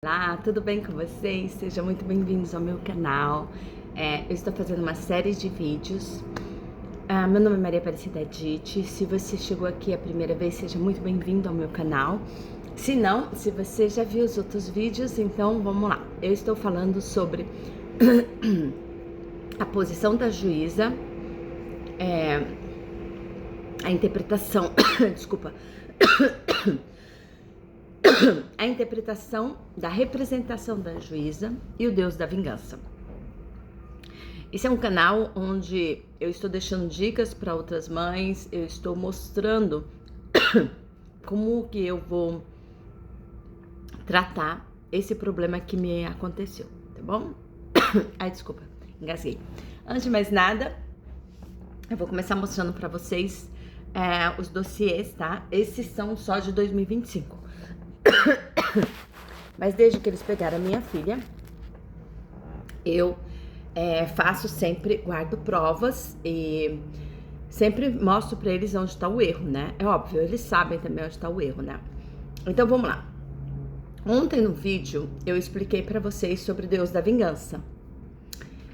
Olá, tudo bem com vocês? Sejam muito bem-vindos ao meu canal. Eu estou fazendo uma série de vídeos. Meu nome é Maria Aparecida Dite. Se você chegou aqui a primeira vez, seja muito bem-vindo ao meu canal. Se não, se você já viu os outros vídeos, então vamos lá. Eu estou falando sobre a posição da juíza, a interpretação, desculpa, a interpretação da representação da juíza e o Deus da vingança. Esse é um canal onde eu estou deixando dicas para outras mães, eu estou mostrando como que eu vou tratar esse problema que me aconteceu, tá bom? Ai, desculpa, engasguei. Antes de mais nada, eu vou começar mostrando para vocês os dossiês, tá? Esses são só de 2025. Mas desde que eles pegaram a minha filha, eu faço sempre, guardo provas e sempre mostro pra eles onde tá o erro, né? É óbvio, eles sabem também onde tá o erro, né? Então vamos lá. Ontem no vídeo eu expliquei pra vocês sobre Deus da vingança.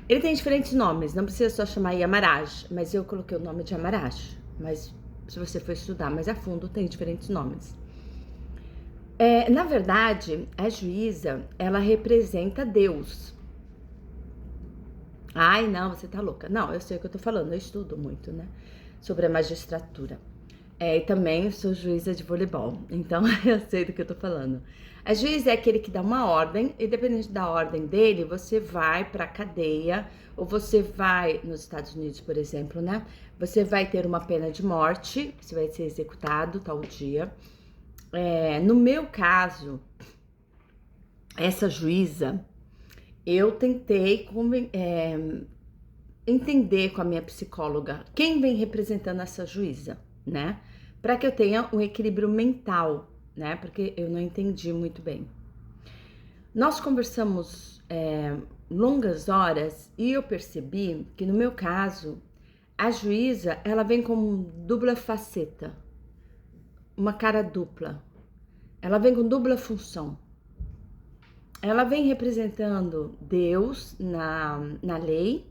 Ele tem diferentes nomes, não precisa só chamar Yamaraj, mas eu coloquei o nome de Yamaraj. Mas se você for estudar mais a fundo, tem diferentes nomes. Na verdade, a juíza, ela representa Deus. Ai, não, você tá louca. Não, eu sei o que eu tô falando, eu estudo muito, né? Sobre a magistratura. E também sou juíza de voleibol, então eu sei do que eu tô falando. A juíza é aquele que dá uma ordem, e dependendo da ordem dele, você vai pra cadeia, ou você vai, nos Estados Unidos, por exemplo, né? Você vai ter uma pena de morte, você vai ser executado tal dia. No meu caso, essa juíza, eu tentei entender com a minha psicóloga quem vem representando essa juíza, né? Para que eu tenha um equilíbrio mental, né? Porque eu não entendi muito bem. Nós conversamos longas horas e eu percebi que no meu caso, a juíza, ela vem com dupla faceta, uma cara dupla. Ela vem com dupla função. Ela vem representando Deus na lei,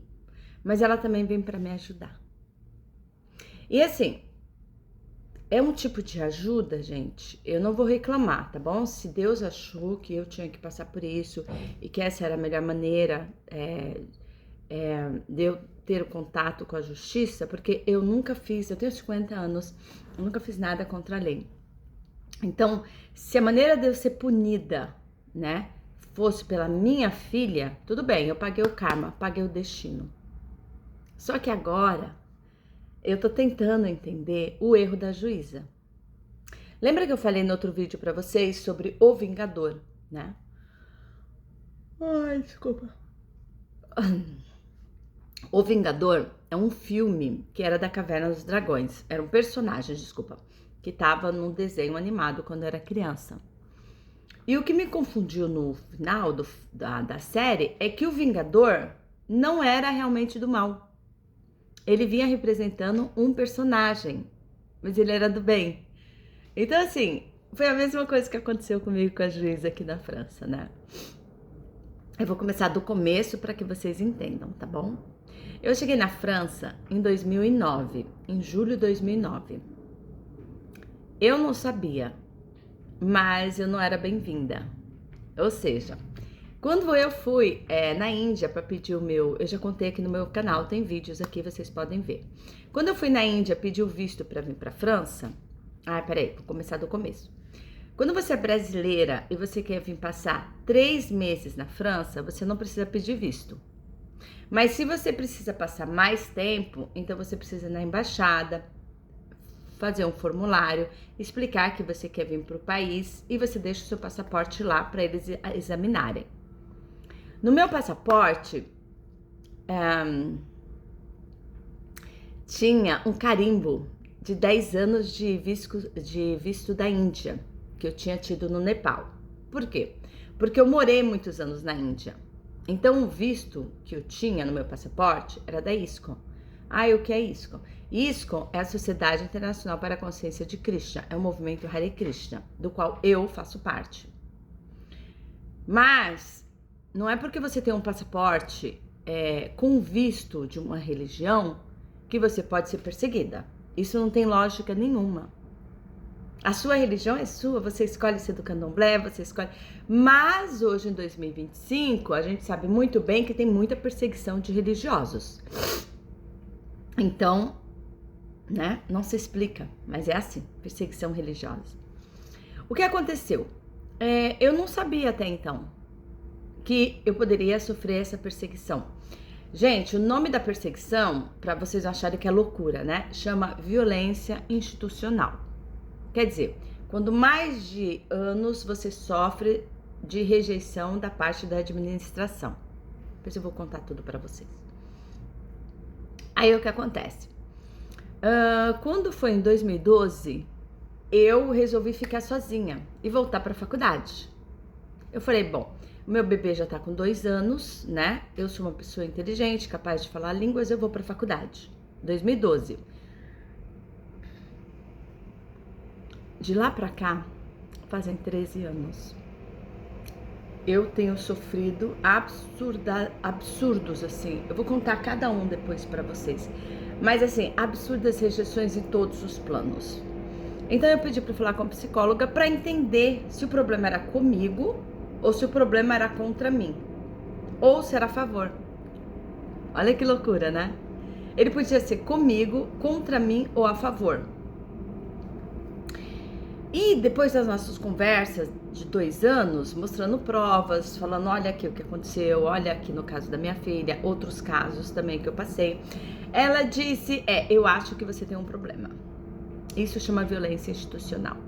mas ela também vem para me ajudar. E assim, é um tipo de ajuda, gente, eu não vou reclamar, tá bom? Se Deus achou que eu tinha que passar por isso e que essa era a melhor maneira de eu ter o contato com a justiça, porque eu nunca fiz, eu tenho 50 anos, eu nunca fiz nada contra a lei. Então, se a maneira de eu ser punida, né, fosse pela minha filha, tudo bem, eu paguei o karma, paguei o destino. Só que agora, eu tô tentando entender o erro da juíza. Lembra que eu falei no outro vídeo pra vocês sobre o Vingador, né? Ai, desculpa. O Vingador é um filme que era da Caverna dos Dragões. Era um personagem, desculpa, que tava num desenho animado quando eu era criança. E o que me confundiu no final da série é que o Vingador não era realmente do mal. Ele vinha representando um personagem, mas ele era do bem. Então, assim, foi a mesma coisa que aconteceu comigo com a juíza aqui na França, né? Eu vou começar do começo para que vocês entendam, tá bom? Eu cheguei na França em 2009, em julho de 2009. Eu não sabia, mas eu não era bem-vinda. Ou seja, quando eu fui na Índia para pedir o meu... Eu já contei aqui no meu canal, tem vídeos aqui, vocês podem ver. Quando eu fui na Índia pedir o visto para vir para França... peraí, vou começar do começo. Quando você é brasileira e você quer vir passar 3 meses na França, você não precisa pedir visto. Mas se você precisa passar mais tempo, então você precisa ir na embaixada, fazer um formulário, explicar que você quer vir para o país e você deixa o seu passaporte lá para eles examinarem. No meu passaporte, tinha um carimbo de 10 anos de visto da Índia, que eu tinha tido no Nepal. Por quê? Porque eu morei muitos anos na Índia. Então, o visto que eu tinha no meu passaporte era da ISKCON. E o que é ISKCON? ISKCON é a Sociedade Internacional para a Consciência de Krishna, é o movimento Hare Krishna, do qual eu faço parte. Mas não é porque você tem um passaporte com visto de uma religião que você pode ser perseguida. Isso não tem lógica nenhuma. A sua religião é sua, você escolhe ser do candomblé, você escolhe... Mas hoje, em 2025, a gente sabe muito bem que tem muita perseguição de religiosos. Então, né, não se explica, mas é assim, perseguição religiosa. O que aconteceu? Eu não sabia até então que eu poderia sofrer essa perseguição. Gente, o nome da perseguição, para vocês acharem que é loucura, né? Chama violência institucional. Quer dizer, quando mais de anos você sofre de rejeição da parte da administração. Depois eu vou contar tudo para vocês. Aí o que acontece? Quando foi em 2012, eu resolvi ficar sozinha e voltar para a faculdade. Eu falei, bom, o meu bebê já tá com 2 anos, né? Eu sou uma pessoa inteligente, capaz de falar línguas, eu vou pra faculdade. 2012. De lá pra cá, fazem 13 anos. Eu tenho sofrido absurdos, assim. Eu vou contar cada um depois pra vocês. Mas, assim, absurdas rejeições em todos os planos. Então, eu pedi pra falar com a psicóloga pra entender se o problema era comigo ou se o problema era contra mim, ou se era a favor. Olha que loucura, né? Ele podia ser comigo, contra mim ou a favor. E depois das nossas conversas de 2 anos, mostrando provas, falando, olha aqui o que aconteceu, olha aqui no caso da minha filha, outros casos também que eu passei, ela disse, eu acho que você tem um problema. Isso chama violência institucional.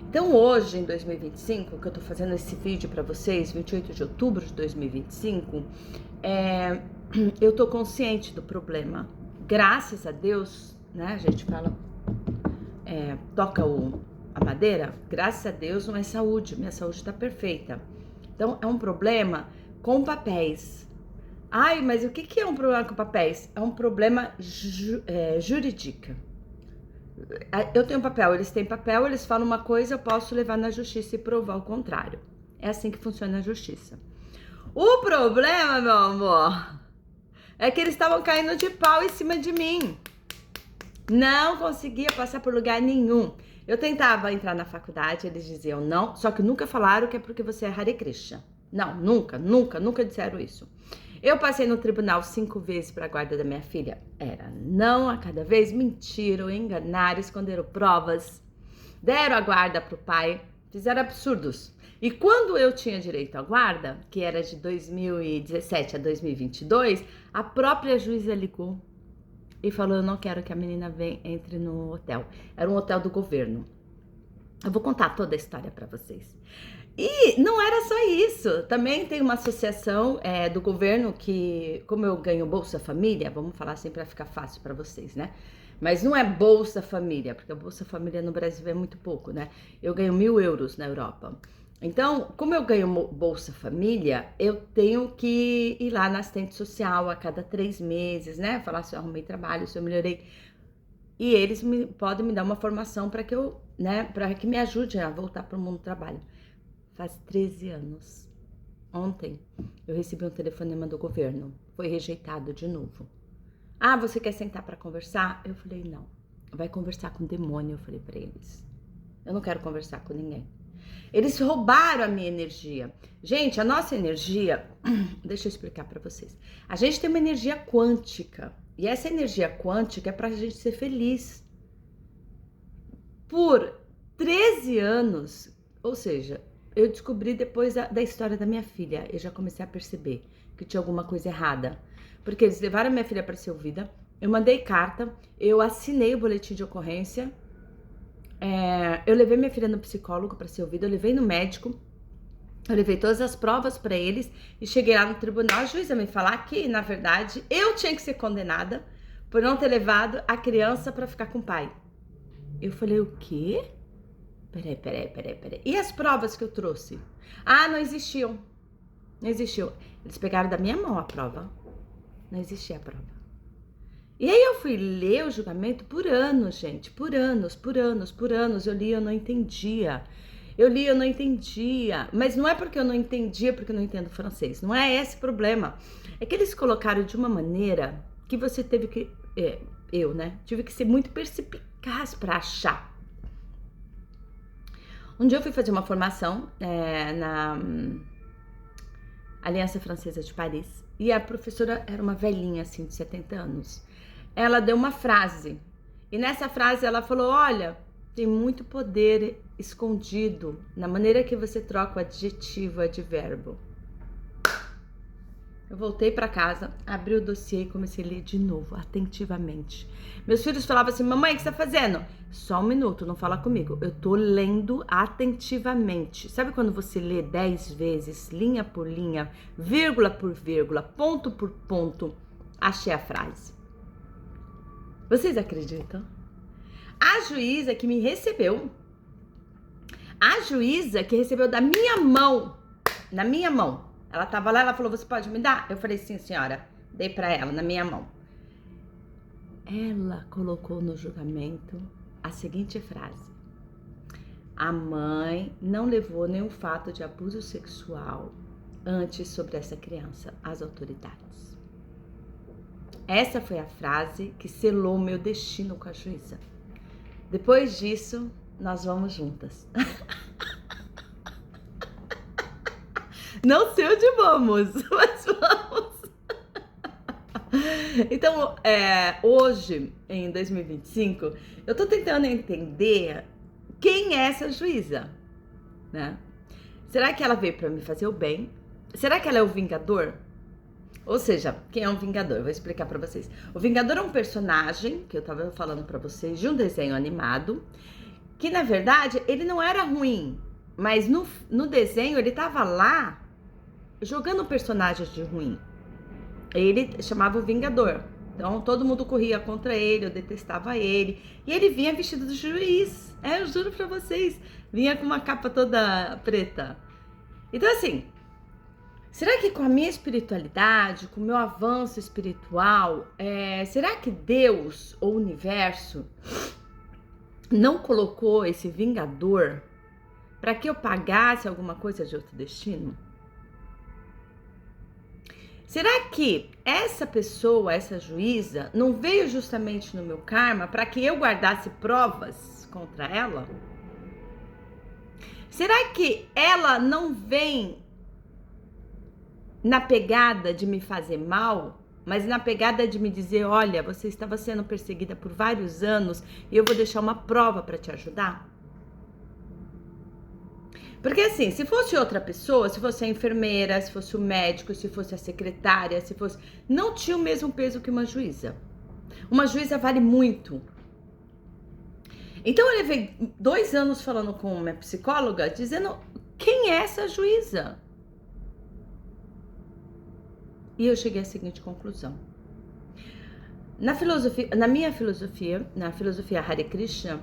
Então hoje, em 2025, que eu tô fazendo esse vídeo pra vocês, 28 de outubro de 2025, eu tô consciente do problema. Graças a Deus, né, a gente fala, toca a madeira, graças a Deus não é saúde, minha saúde tá perfeita. Então é um problema com papéis. Ai, mas o que é um problema com papéis? É um problema jurídico. Eu tenho papel, eles têm papel, eles falam uma coisa, eu posso levar na justiça e provar o contrário. É assim que funciona a justiça. O problema, meu amor, é que eles estavam caindo de pau em cima de mim. Não conseguia passar por lugar nenhum. Eu tentava entrar na faculdade, eles diziam não, só que nunca falaram que é porque você é Hare Krishna. Não, nunca disseram isso. Eu passei no tribunal 5 vezes para a guarda da minha filha. Era não a cada vez, mentiram, enganaram, esconderam provas, deram a guarda pro pai, fizeram absurdos. E quando eu tinha direito à guarda, que era de 2017 a 2022, a própria juíza ligou e falou, eu não quero que a menina entre no hotel. Era um hotel do governo. Eu vou contar toda a história para vocês. E não era só isso, também tem uma associação do governo que, como eu ganho Bolsa Família, vamos falar assim para ficar fácil para vocês, né? Mas não é Bolsa Família, porque a Bolsa Família no Brasil é muito pouco, né? Eu ganho 1.000 euros na Europa. Então, como eu ganho Bolsa Família, eu tenho que ir lá na assistente social a cada 3 meses, né? Falar se eu arrumei trabalho, se eu melhorei. E eles podem me dar uma formação para que eu, né, para que me ajude a voltar para o mundo do trabalho. Faz 13 anos. Ontem eu recebi um telefonema do governo. Foi rejeitado de novo. Ah, você quer sentar para conversar? Eu falei, não. Vai conversar com o demônio, eu falei para eles. Eu não quero conversar com ninguém. Eles roubaram a minha energia. Gente, a nossa energia... Deixa eu explicar para vocês. A gente tem uma energia quântica. E essa energia quântica é pra gente ser feliz. Por 13 anos, ou seja... Eu descobri depois da história da minha filha, eu já comecei a perceber que tinha alguma coisa errada. Porque eles levaram a minha filha para ser ouvida, eu mandei carta, eu assinei o boletim de ocorrência, eu levei minha filha no psicólogo para ser ouvida, eu levei no médico, eu levei todas as provas para eles e cheguei lá no tribunal, a juíza me falar que, na verdade, eu tinha que ser condenada por não ter levado a criança para ficar com o pai. Eu falei, o quê? Peraí. E as provas que eu trouxe? Ah, não existiam. Não existiu. Eles pegaram da minha mão a prova. Não existia a prova. E aí eu fui ler o julgamento por anos, gente. Por anos. Eu li, eu não entendia. Eu li, eu não entendia. Mas não é porque eu não entendia, porque eu não entendo francês. Não é esse o problema. É que eles colocaram de uma maneira que você teve que... eu, né? Tive que ser muito perspicaz para achar. Um dia eu fui fazer uma formação na Aliança Francesa de Paris. E a professora era uma velhinha, assim, de 70 anos. Ela deu uma frase. E nessa frase ela falou, olha, tem muito poder escondido na maneira que você troca o adjetivo e o advérbio. Eu voltei para casa, abri o dossiê e comecei a ler de novo, atentivamente. Meus filhos falavam assim, mamãe, o que você tá fazendo? Só um minuto, não fala comigo. Eu tô lendo atentivamente. Sabe quando você lê 10 vezes, linha por linha, vírgula por vírgula, ponto por ponto? Achei a frase. Vocês acreditam? A juíza que me recebeu, a juíza que recebeu da minha mão, na minha mão, ela tava lá, ela falou, você pode me dar? Eu falei, sim, senhora. Dei pra ela, na minha mão. Ela colocou no julgamento a seguinte frase. A mãe não levou nenhum fato de abuso sexual antes sobre essa criança às autoridades. Essa foi a frase que selou meu destino com a juíza. Depois disso, nós vamos juntas. Não sei onde vamos, mas vamos. Então, hoje, em 2025, eu tô tentando entender quem é essa juíza, né? Será que ela veio pra me fazer o bem? Será que ela é o vingador? Ou seja, quem é um vingador? Eu vou explicar pra vocês. O vingador é um personagem, que eu tava falando pra vocês, de um desenho animado, que na verdade, ele não era ruim, mas no desenho ele tava lá jogando personagens de ruim. Ele chamava o Vingador. Então todo mundo corria contra ele, eu detestava ele. E ele vinha vestido de juiz. Eu juro pra vocês. Vinha com uma capa toda preta. Então assim, será que com a minha espiritualidade, com o meu avanço espiritual, será que Deus ou o universo não colocou esse Vingador para que eu pagasse alguma coisa de outro destino? Será que essa pessoa, essa juíza, não veio justamente no meu karma para que eu guardasse provas contra ela? Será que ela não vem na pegada de me fazer mal, mas na pegada de me dizer, olha, você estava sendo perseguida por vários anos e eu vou deixar uma prova para te ajudar? Porque assim, se fosse outra pessoa, se fosse a enfermeira, se fosse o médico, se fosse a secretária, se fosse... Não tinha o mesmo peso que uma juíza. Uma juíza vale muito. Então eu levei 2 anos falando com uma psicóloga, dizendo quem é essa juíza? E eu cheguei à seguinte conclusão. Na minha filosofia, na filosofia Hare Krishna,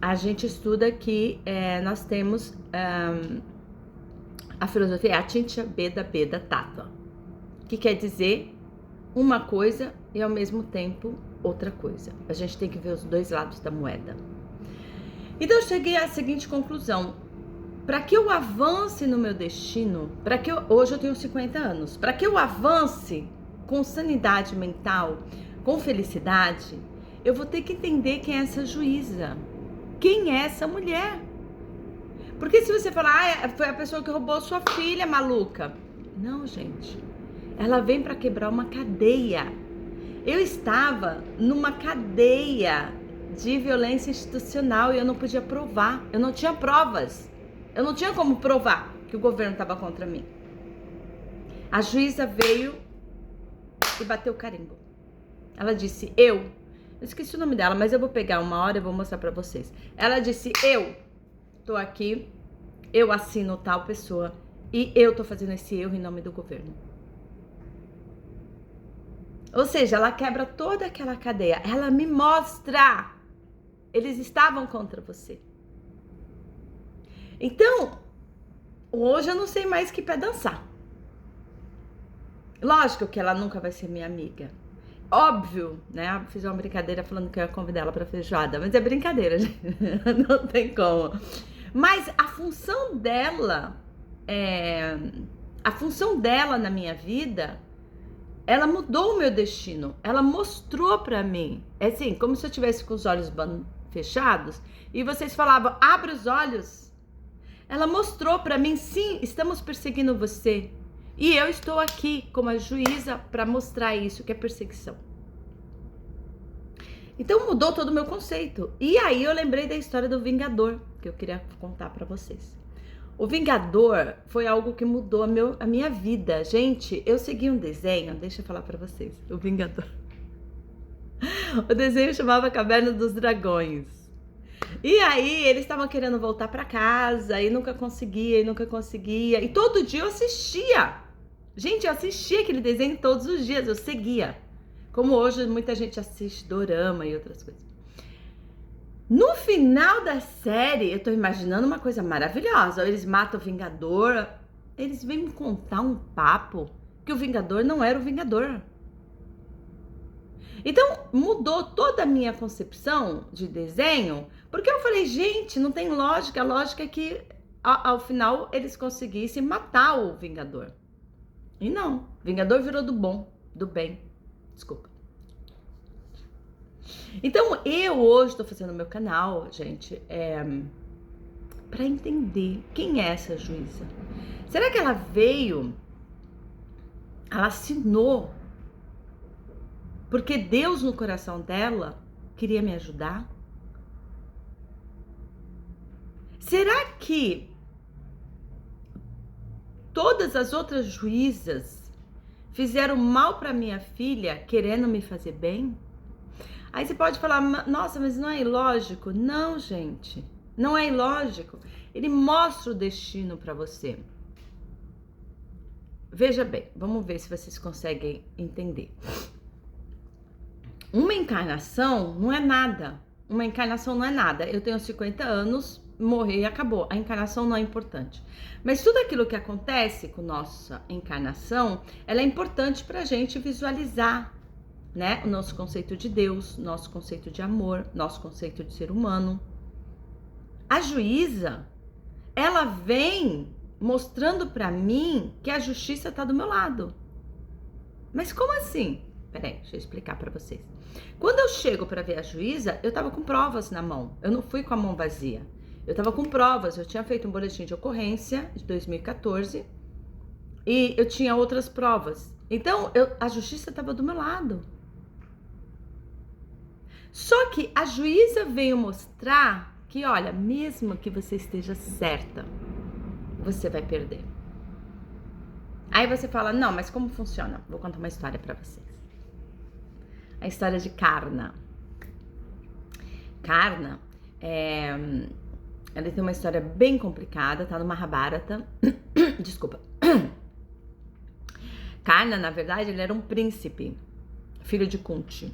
a gente estuda que nós temos a filosofia Achintya Bheda Bheda Tattva, que quer dizer uma coisa e ao mesmo tempo outra coisa. A gente tem que ver os dois lados da moeda. Então eu cheguei à seguinte conclusão. Para que eu avance no meu destino, hoje eu tenho 50 anos, para que eu avance com sanidade mental, com felicidade, eu vou ter que entender quem é essa juíza. Quem é essa mulher? Porque se você falar, foi a pessoa que roubou sua filha, maluca. Não, gente. Ela vem para quebrar uma cadeia. Eu estava numa cadeia de violência institucional e eu não podia provar. Eu não tinha provas. Eu não tinha como provar que o governo estava contra mim. A juíza veio e bateu o carimbo. Ela disse, eu esqueci o nome dela, mas eu vou pegar uma hora e vou mostrar pra vocês. Ela disse, eu tô aqui, eu assino tal pessoa e eu tô fazendo esse erro em nome do governo. Ou seja, ela quebra toda aquela cadeia. Ela me mostra. Eles estavam contra você. Então, hoje eu não sei mais que pé dançar. Lógico que ela nunca vai ser minha amiga. Óbvio, né? Fiz uma brincadeira falando que eu ia convidar ela pra feijoada, mas é brincadeira, gente. Não tem como. Mas a função dela na minha vida, ela mudou o meu destino. Ela mostrou pra mim. É assim, como se eu tivesse com os olhos fechados e vocês falavam, abre os olhos. Ela mostrou pra mim, sim, estamos perseguindo você. E eu estou aqui como a juíza para mostrar isso, que é perseguição. Então mudou todo o meu conceito. E aí eu lembrei da história do Vingador, que eu queria contar para vocês. O Vingador foi algo que mudou a minha vida. Gente, eu segui um desenho, deixa eu falar para vocês. O Vingador. O desenho chamava Caverna dos Dragões. E aí eles estavam querendo voltar para casa e nunca conseguia. E todo dia eu assistia. Gente, eu assistia aquele desenho todos os dias, eu seguia. Como hoje muita gente assiste dorama e outras coisas. No final da série, eu tô imaginando uma coisa maravilhosa. Eles matam o Vingador. Eles vêm me contar um papo que o Vingador não era o Vingador. Então, mudou toda a minha concepção de desenho, porque eu falei, gente, não tem lógica. A lógica é que, ao final, eles conseguissem matar o Vingador. E não, o Vingador virou do bom, do bem. Desculpa. Então, eu hoje tô fazendo meu canal, gente, para entender quem é essa juíza. Será que ela veio, ela assinou, porque Deus no coração dela queria me ajudar? Será que todas as outras juízas fizeram mal para minha filha, querendo me fazer bem? Aí você pode falar, nossa, mas não é ilógico? Não, gente, não é ilógico. Ele mostra o destino para você. Veja bem, vamos ver se vocês conseguem entender. Uma encarnação não é nada. Uma encarnação não é nada. Eu tenho 50 anos, morrer e acabou. A encarnação não é importante. Mas tudo aquilo que acontece com nossa encarnação, ela é importante para a gente visualizar, né? O nosso conceito de Deus, nosso conceito de amor, nosso conceito de ser humano. A juíza, ela vem mostrando para mim que a justiça está do meu lado. Mas como assim? Peraí, deixa eu explicar para vocês. Quando eu chego para ver a juíza, eu tava com provas na mão. Eu não fui com a mão vazia. Eu tava com provas. Eu tinha feito um boletim de ocorrência de 2014 e eu tinha outras provas. Então, a justiça estava do meu lado. Só que a juíza veio mostrar que, olha, mesmo que você esteja certa, você vai perder. Aí você fala, não, mas como funciona? Vou contar uma história para vocês. A história de Karna. Karna, ela tem uma história bem complicada, tá no Mahabharata. Desculpa. Karna, na verdade, ele era um príncipe, filho de Kunti.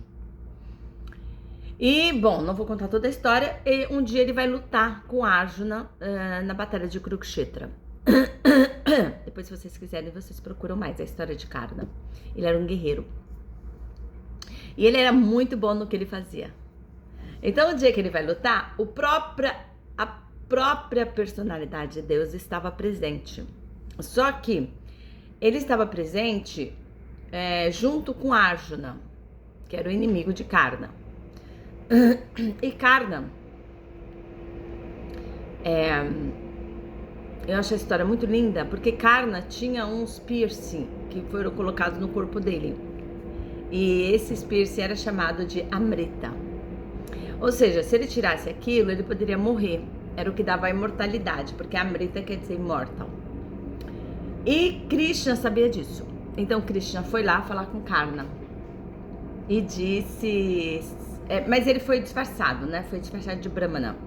E, bom, não vou contar toda a história. E um dia ele vai lutar com Arjuna na batalha de Kurukshetra. Depois, se vocês quiserem, vocês procuram mais a história de Karna. Ele era um guerreiro. E ele era muito bom no que ele fazia. Então, o dia que ele vai lutar, a própria personalidade de Deus estava presente. Só que ele estava presente junto com Arjuna, que era o inimigo de Karna. E Karna, eu acho a história muito linda, porque Karna tinha uns piercing que foram colocados no corpo dele. E esse piercing era chamado de Amrita. Ou seja, se ele tirasse aquilo, ele poderia morrer. Era o que dava a imortalidade, porque Amrita quer dizer immortal. E Krishna sabia disso. Então Krishna foi lá falar com Karna e disse... mas ele foi disfarçado, né? Foi disfarçado de Brahmana.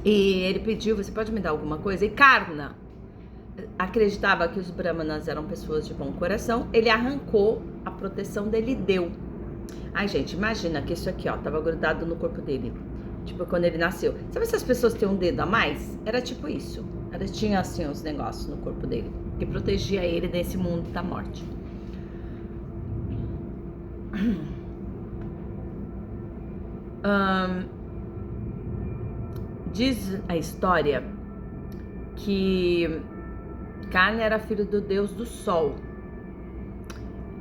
E ele pediu, você pode me dar alguma coisa? E Karna acreditava que os Brahmanas eram pessoas de bom coração. Ele arrancou a proteção dele e deu. Ai, gente, imagina que isso aqui, ó, tava grudado no corpo dele. Tipo, quando ele nasceu. Sabe essas pessoas que têm um dedo a mais? Era tipo isso. Ela tinha, assim, uns negócios no corpo dele que protegia ele desse mundo da morte. Diz a história que Karna era filho do deus do sol.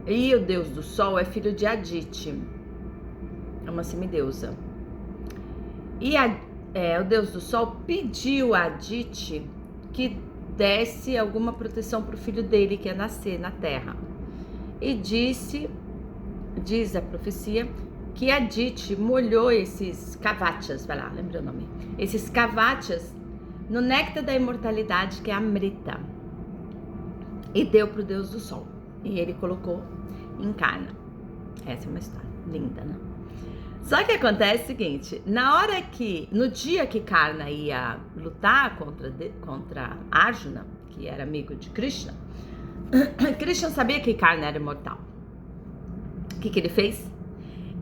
E o deus do sol é filho de Aditi, é uma semideusa. E o deus do sol pediu a Aditi que desse alguma proteção para o filho dele que ia nascer na terra. E diz a profecia, que Aditi molhou esses kavachas, vai lá, lembra o nome? Esses kavachas no néctar da imortalidade, que é Amrita, e deu para o deus do sol. E ele colocou em Karna. Essa é uma história linda, né? Só que acontece o seguinte, no dia que Karna ia lutar contra Arjuna, que era amigo de Krishna, Krishna sabia que Karna era imortal. O que ele fez?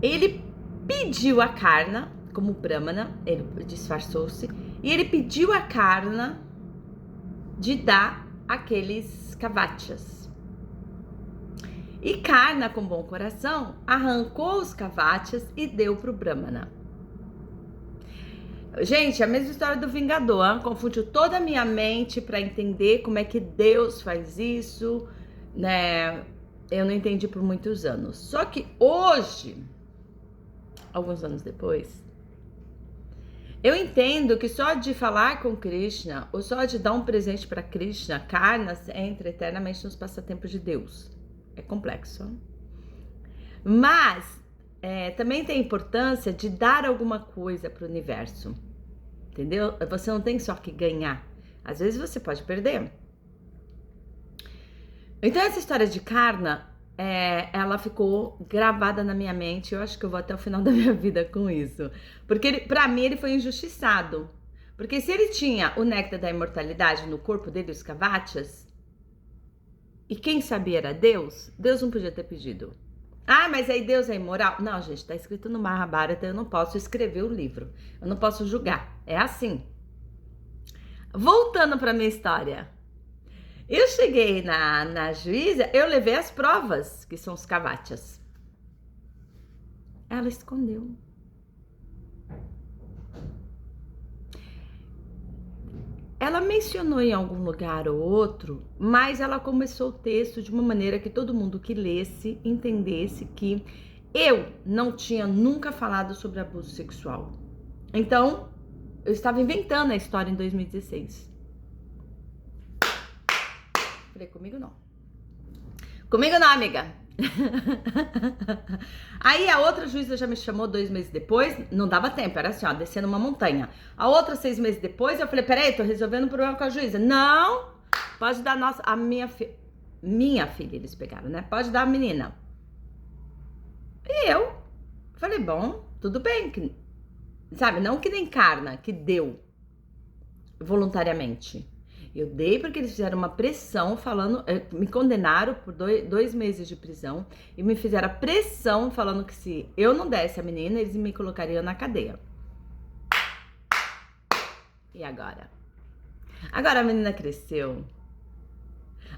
Ele pediu a Karna, como Brahmana, ele disfarçou-se, e ele pediu a Karna de dar aqueles kavachas. E Karna, com bom coração, arrancou os kavachas e deu para o Brahmana. Gente, a mesma história do Vingador, hein? Confundiu toda a minha mente para entender como é que Deus faz isso, né? Eu não entendi por muitos anos. Só que hoje, alguns anos depois, eu entendo que só de falar com Krishna, ou só de dar um presente para Krishna, Karna entra eternamente nos passatempos de Deus. É complexo. Mas também tem a importância de dar alguma coisa para o universo. Entendeu? Você não tem só que ganhar. Às vezes você pode perder. Então essa história de Karna, ela ficou gravada na minha mente. Eu acho que eu vou até o final da minha vida com isso. Porque para mim ele foi injustiçado. Porque se ele tinha o néctar da imortalidade no corpo dele, os kavachas, e quem sabia era Deus, Deus não podia ter pedido. Ah, mas aí Deus é imoral? Não, gente, tá escrito no Mahabharata, eu não posso escrever o livro. Eu não posso julgar. É assim. Voltando para minha história. Eu cheguei na juíza, eu levei as provas, que são os kavachas. Ela escondeu. Ela mencionou em algum lugar ou outro, mas ela começou o texto de uma maneira que todo mundo que lesse entendesse que eu não tinha nunca falado sobre abuso sexual. Então, eu estava inventando a história em 2016. Falei, comigo não. Comigo não, amiga. Aí a outra juíza já me chamou 2 meses depois, não dava tempo, era assim, ó, descendo uma montanha. A outra 6 meses depois, eu falei, peraí, tô resolvendo um problema com a juíza. Não, pode dar minha filha, eles pegaram, né? Pode dar a menina. E eu falei, bom, tudo bem, sabe, não que nem Karna, que deu voluntariamente. Eu dei porque eles fizeram uma pressão falando, me condenaram por 2 meses de prisão e me fizeram a pressão falando que se eu não desse a menina, eles me colocariam na cadeia. E agora? Agora a menina cresceu.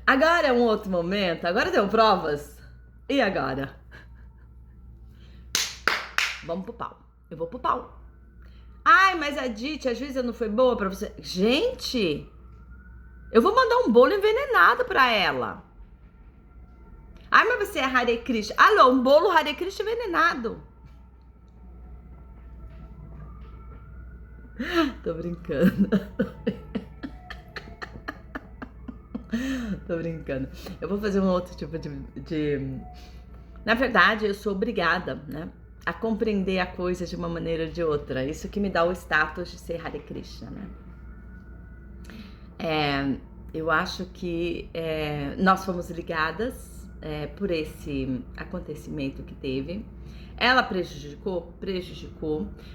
Agora é um outro momento, agora deu provas. E agora? Vamos pro pau. Eu vou pro pau. Ai, mas a Diti, a juíza não foi boa pra você? Gente... Eu vou mandar um bolo envenenado pra ela. Ai, mas você é Hare Krishna. Alô, um bolo Hare Krishna envenenado. Tô brincando. Tô brincando. Eu vou fazer um outro tipo de... Na verdade, eu sou obrigada, né, a compreender a coisa de uma maneira ou de outra. Isso que me dá o status de ser Hare Krishna, né? Eu acho que nós fomos ligadas por esse acontecimento que teve. Ela prejudicou,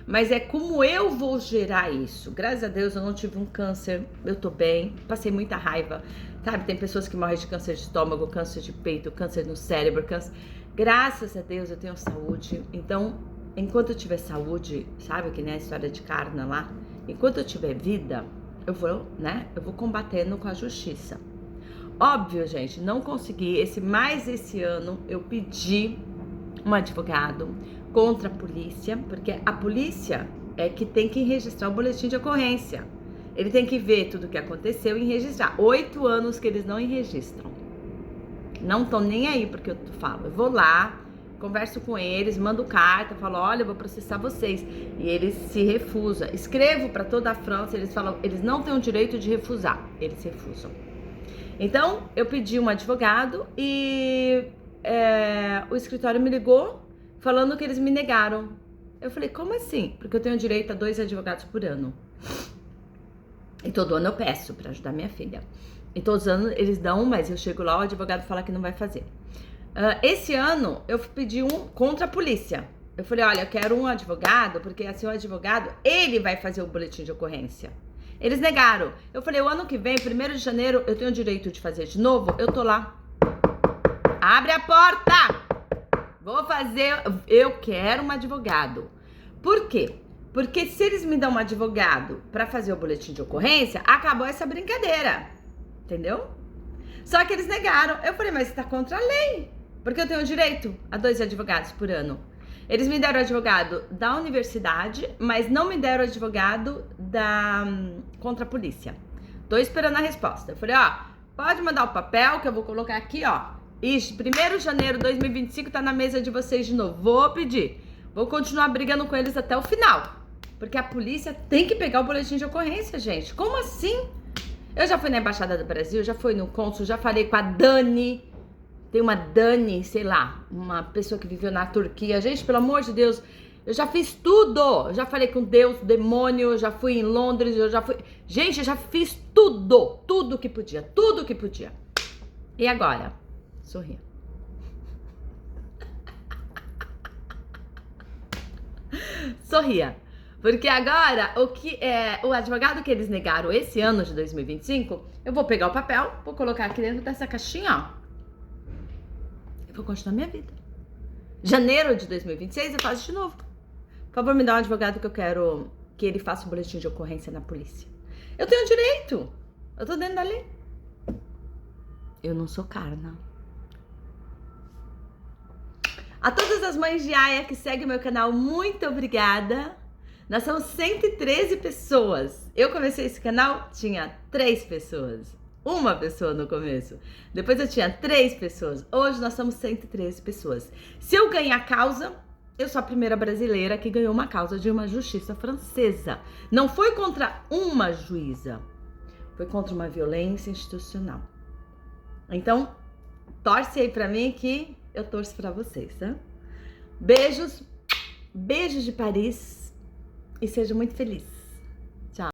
mas é como eu vou gerar isso. Graças a Deus eu não tive um câncer, eu tô bem, passei muita raiva, sabe? Tem pessoas que morrem de câncer de estômago, câncer de peito, câncer no cérebro, câncer... Graças a Deus eu tenho saúde, então enquanto eu tiver saúde, sabe que nem a história de Karna lá, enquanto eu tiver vida, eu vou combatendo com a justiça. Óbvio, gente, não consegui. Esse ano eu pedi um advogado contra a polícia, porque a polícia é que tem que registrar o boletim de ocorrência. Ele tem que ver tudo o que aconteceu e registrar. 8 anos que eles não registram. Não estão nem aí porque eu falo. Eu vou lá, converso com eles, mando carta, falo, olha, eu vou processar vocês. E eles se recusam. Escrevo para toda a França, eles falam, eles não têm o direito de refusar. Eles refusam. Então, eu pedi um advogado e o escritório me ligou falando que eles me negaram. Eu falei, como assim? Porque eu tenho direito a 2 advogados por ano. E todo ano eu peço para ajudar minha filha. E todos os anos eles dão, mas eu chego lá, o advogado fala que não vai fazer. Esse ano eu pedi um contra a polícia. Eu falei, olha, eu quero um advogado, porque assim o advogado, ele vai fazer o boletim de ocorrência. Eles negaram. Eu falei, o ano que vem, 1º de janeiro, eu tenho o direito de fazer de novo? Eu tô lá. Abre a porta! Vou fazer, eu quero um advogado. Por quê? Porque se eles me dão um advogado para fazer o boletim de ocorrência, acabou essa brincadeira. Entendeu? Só que eles negaram. Eu falei, mas tá contra a lei. Porque eu tenho direito a 2 advogados por ano. Eles me deram advogado da universidade, mas não me deram advogado contra a polícia. Tô esperando a resposta. Eu falei, ó, pode mandar o papel que eu vou colocar aqui, ó. E 1º de janeiro de 2025 tá na mesa de vocês de novo. Vou pedir. Vou continuar brigando com eles até o final. Porque a polícia tem que pegar o boletim de ocorrência, gente. Como assim? Eu já fui na Embaixada do Brasil, já fui no cônsul, já falei com a Dani. Tem uma Dani, sei lá, uma pessoa que viveu na Turquia. Gente, pelo amor de Deus, eu já fiz tudo. Eu já falei com Deus, demônio, eu já fui em Londres, eu já fui... Gente, eu já fiz tudo. Tudo que podia, tudo que podia. E agora? Sorria. Sorria. Porque agora, o advogado que eles negaram esse ano de 2025, eu vou pegar o papel, vou colocar aqui dentro dessa caixinha, ó. Eu vou continuar minha vida. Janeiro de 2026 eu faço de novo. Por favor, me dá um advogado que eu quero que ele faça um boletim de ocorrência na polícia. Eu tenho direito. Eu tô dentro da lei. Eu não sou carna. A todas as mães de Aya que seguem o meu canal, muito obrigada. Nós somos 113 pessoas. Eu comecei esse canal, tinha 3 pessoas. Uma pessoa no começo. Depois eu tinha 3 pessoas. Hoje nós somos 113 pessoas. Se eu ganhar causa, eu sou a primeira brasileira que ganhou uma causa de uma justiça francesa. Não foi contra uma juíza. Foi contra uma violência institucional. Então, torce aí pra mim que eu torço pra vocês, tá? Beijos. Beijos de Paris. E seja muito feliz.